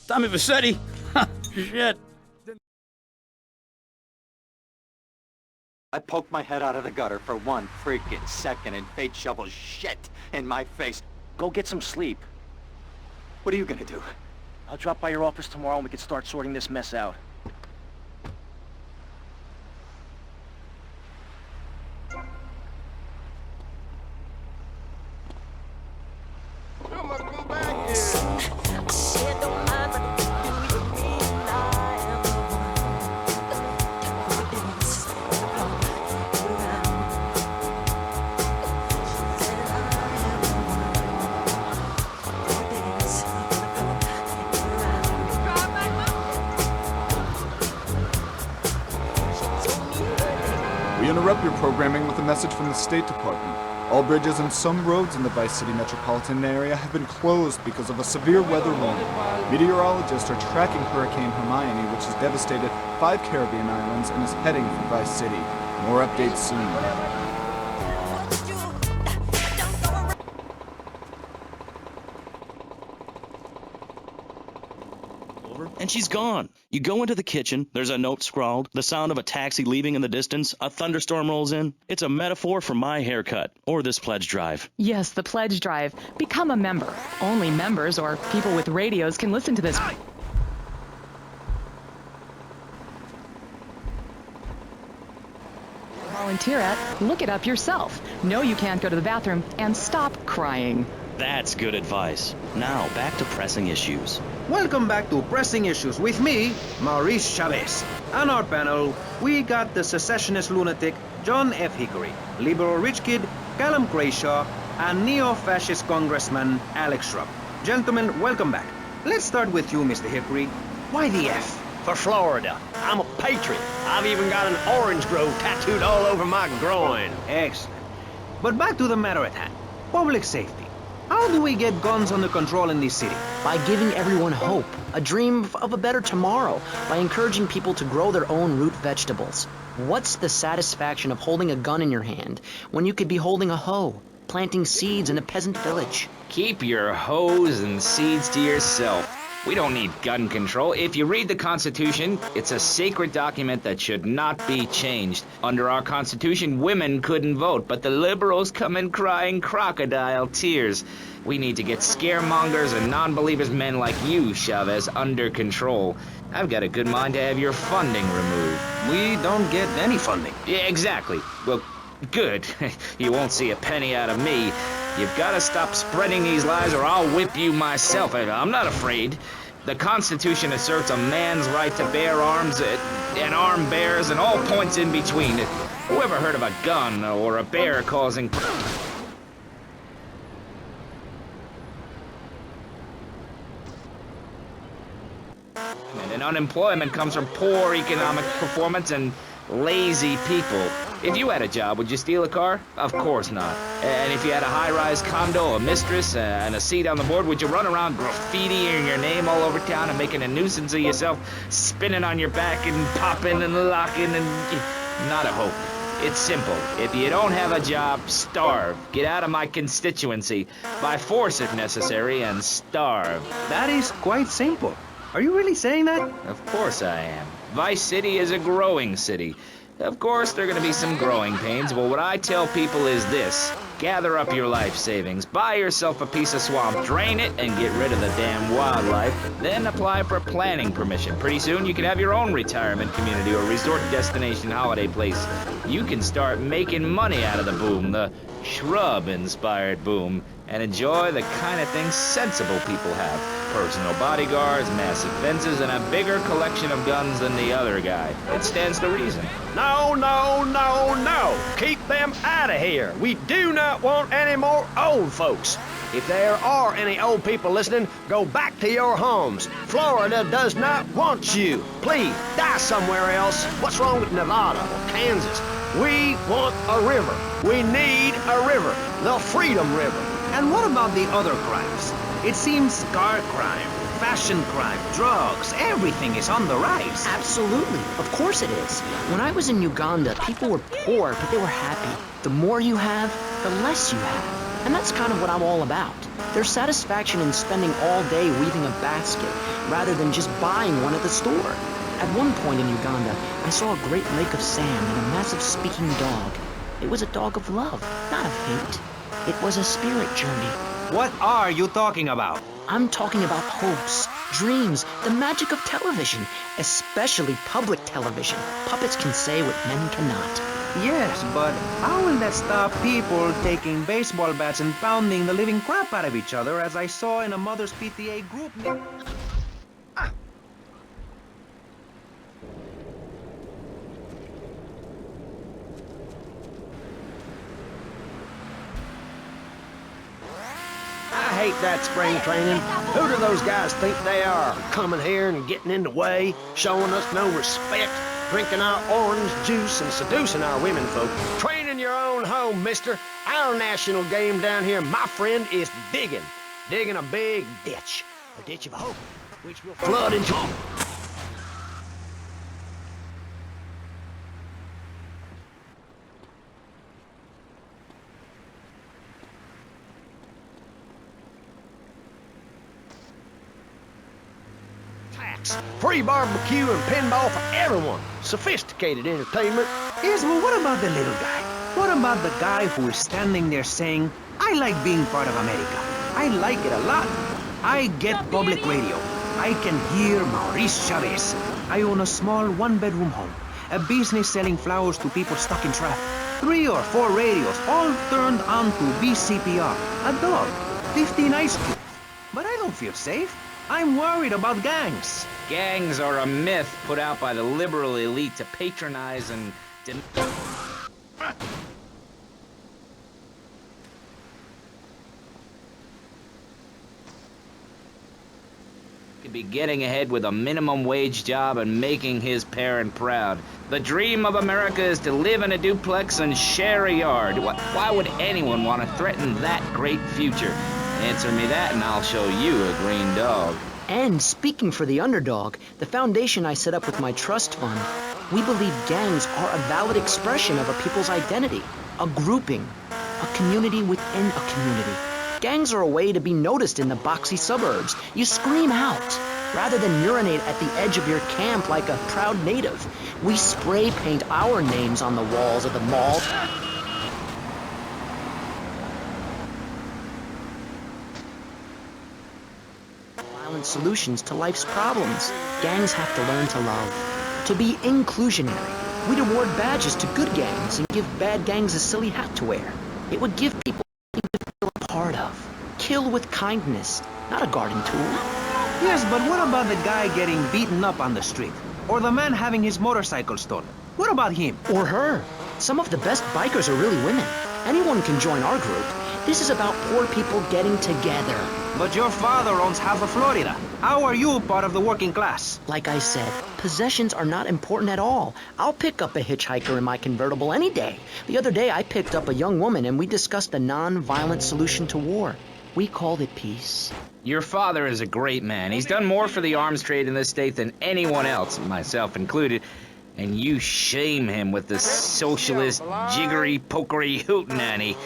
Tommy Vicecity. Shit. I poked my head out of the gutter for 1 freaking second and fate shovels shit in my face. Go get some sleep. What are you gonna do? I'll drop by your office tomorrow and we can start sorting this mess out. We interrupt your programming with a message from the State Department. All bridges and some roads in the Vicecity metropolitan area have been closed because of a severe weather warning. Meteorologists are tracking Hurricane Hermione, which has devastated 5 Caribbean islands and is heading for Vicecity. More updates soon. And she's gone. You go into the kitchen, there's a note scrawled, the sound of a taxi leaving in the distance, a thunderstorm rolls in. It's a metaphor for my haircut, or this pledge drive. Yes, the pledge drive. Become a member. Only members or people with radios can listen to this. Volunteer at, look it up yourself. Know you can't go to the bathroom, and stop crying. That's good advice. Now, back to pressing issues. Welcome back to Pressing Issues with me, Maurice Chavez. On our panel, we got the secessionist lunatic John F. Hickory, liberal rich kid Callum Crayshaw, and neo-fascist congressman Alex Shrub. Gentlemen, welcome back. Let's start with you, Mr. Hickory. Why the F? For Florida. I'm a patriot. I've even got an orange grove tattooed all over my groin. Excellent. But back to the matter at hand. Public safety. How do we get guns under control in this city? By giving everyone hope, a dream of a better tomorrow, by encouraging people to grow their own root vegetables. What's the satisfaction of holding a gun in your hand when you could be holding a hoe, planting seeds in a peasant village? Keep your hoes and seeds to yourself. We don't need gun control. If you read the Constitution, it's a sacred document that should not be changed. Under our Constitution, women couldn't vote, but the liberals come in crying crocodile tears. We need to get scaremongers and non-believers men like you, Chavez, under control. I've got a good mind to have your funding removed. We don't get any funding. Yeah, exactly. Well, good. You won't see a penny out of me. You've got to stop spreading these lies or I'll whip you myself. I'm not afraid. The Constitution asserts a man's right to bear arms and arm bears and all points in between. Whoever heard of a gun or a bear causing... And unemployment comes from poor economic performance and lazy people. If you had a job, would you steal a car? Of course not. And if you had a high-rise condo, a mistress, and a seat on the board, would you run around graffitiing your name all over town and making a nuisance of yourself, spinning on your back and popping and locking and... Not a hope. It's simple. If you don't have a job, starve. Get out of my constituency. By force if necessary, and starve. That is quite simple. Are you really saying that? Of course I am. Vicecity is a growing city. Of course, there are going to be some growing pains, but what I tell people is this. Gather up your life savings, buy yourself a piece of swamp, drain it, and get rid of the damn wildlife. Then apply for planning permission. Pretty soon, you can have your own retirement community or resort destination holiday place. You can start making money out of the boom, the shrub-inspired boom, and enjoy the kind of things sensible people have. Personal bodyguards, massive fences, and a bigger collection of guns than the other guy. It stands to reason. No, no, no, no. Keep them out of here. We do not want any more old folks. If there are any old people listening, go back to your homes. Florida does not want you. Please, die somewhere else. What's wrong with Nevada or Kansas? We want a river. We need a river. The Freedom River. And what about the other crimes? It seems car crime, fashion crime, drugs, everything is on the rise. Absolutely. Of course it is. When I was in Uganda, people were poor, but they were happy. The more you have, the less you have. And that's kind of what I'm all about. There's satisfaction in spending all day weaving a basket, rather than just buying one at the store. At one point in Uganda, I saw a great lake of sand and a massive speaking dog. It was a dog of love, not of hate. It was a spirit journey. What are you talking about? I'm talking about hopes, dreams, the magic of television, especially public television. Puppets can say what men cannot. Yes, but how will that stop people taking baseball bats and pounding the living crap out of each other, as I saw in a mother's PTA group? I hate that spring training. Who do those guys think they are? Coming here and getting in the way, showing us no respect, drinking our orange juice and seducing our women folk. Training your own home, mister. Our national game down here, my friend, is digging. Digging a big ditch. A ditch of hope, which will flood into... Free barbecue and pinball for everyone. Sophisticated entertainment. Yes, well, what about the little guy? What about the guy who is standing there saying, I like being part of America. I like it a lot. I get public radio. I can hear Maurice Chavez. I own a small one-bedroom home. A business selling flowers to people stuck in traffic. 3 or 4 radios, all turned on to BCPR. A dog. 15 ice cubes. But I don't feel safe. I'm worried about gangs. Gangs are a myth put out by the liberal elite to patronize and... Could be getting ahead with a minimum wage job and making his parent proud. The dream of America is to live in a duplex and share a yard. Why would anyone want to threaten that great future? Answer me that and I'll show you a green dog. And speaking for the underdog, the foundation I set up with my trust fund, we believe gangs are a valid expression of a people's identity, a grouping, a community within a community. Gangs are a way to be noticed in the boxy suburbs. You scream out. Rather than urinate at the edge of your camp like a proud native, we spray paint our names on the walls of the mall. Solutions to life's problems. Gangs have to learn to love, to be inclusionary. We'd award badges to good gangs and give bad gangs a silly hat to wear. It would give people something to feel a part of. Kill with kindness, not a garden tool. Yes, but what about the guy getting beaten up on the street? Or the man having his motorcycle stolen? What about him? Or her. Some of the best bikers are really women. Anyone can join our group. This is about poor people getting together. But your father owns half of Florida. How are you part of the working class? Like I said, possessions are not important at all. I'll pick up a hitchhiker in my convertible any day. The other day I picked up a young woman and we discussed a non-violent solution to war. We called it peace. Your father is a great man. He's done more for the arms trade in this state than anyone else, myself included. And you shame him with this socialist, jiggery-pokery hootenanny.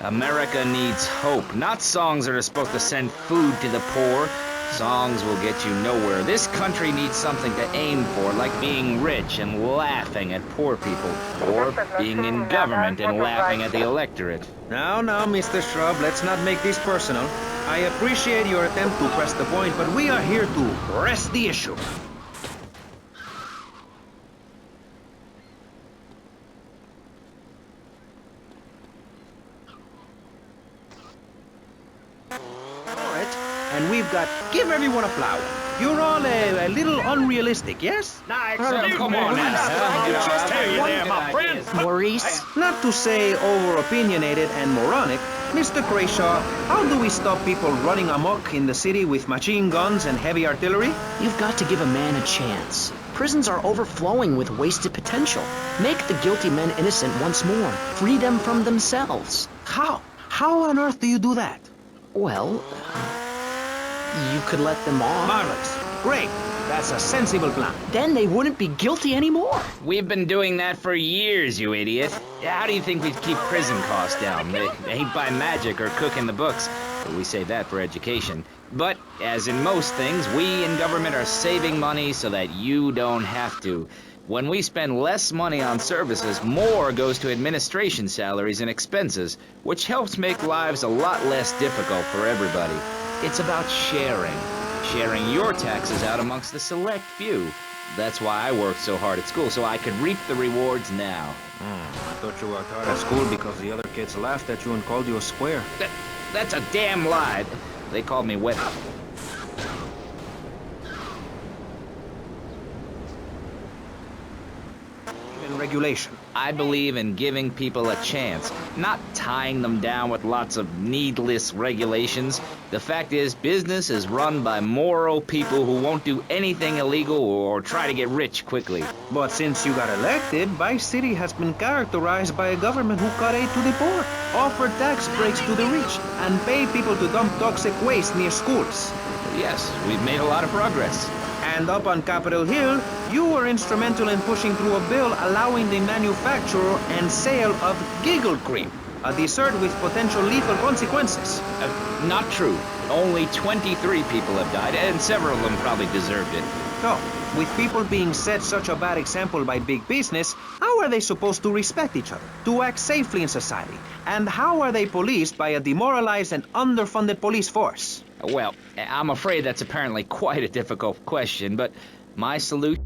America needs hope, not songs that are supposed to send food to the poor. Songs will get you nowhere. This country needs something to aim for, like being rich and laughing at poor people, or being in government and laughing at the electorate. Now, Mr. Shrub, let's not make this personal. I appreciate your attempt to press the point, but we are here to press the issue. And we've got give everyone a flower. You're all a little unrealistic, yes? Come on now. My friend. Maurice? Not to say over-opinionated and moronic, Mr. Crayshaw, how do we stop people running amok in the city with machine guns and heavy artillery? You've got to give a man a chance. Prisons are overflowing with wasted potential. Make the guilty men innocent once more. Free them from themselves. How? How on earth do you do that? Well, you could let them off. Marvelous. Great. That's a sensible plan. Then they wouldn't be guilty anymore. We've been doing that for years, you idiot. How do you think we'd keep prison costs down? They ain't by magic or cooking the books. We save that for education. But, as in most things, we in government are saving money so that you don't have to. When we spend less money on services, more goes to administration salaries and expenses, which helps make lives a lot less difficult for everybody. It's about sharing. Sharing your taxes out amongst the select few. That's why I worked so hard at school, so I could reap the rewards now. I thought you worked hard at school because the other kids laughed at you and called you a square. That's a damn lie. They called me wet. Regulation. I believe in giving people a chance, not tying them down with lots of needless regulations. The fact is, business is run by moral people who won't do anything illegal or try to get rich quickly. But since you got elected, Vice City has been characterized by a government who cut aid to the poor, offer tax breaks to the rich, and pay people to dump toxic waste near schools. Yes, we've made a lot of progress. And up on Capitol Hill, you were instrumental in pushing through a bill allowing the manufacture and sale of giggle cream, a dessert with potential lethal consequences. Not true. Only 23 people have died, and several of them probably deserved it. So, with people being set such a bad example by big business, how are they supposed to respect each other, to act safely in society? And how are they policed by a demoralized and underfunded police force? Well, I'm afraid that's apparently quite a difficult question, but my solution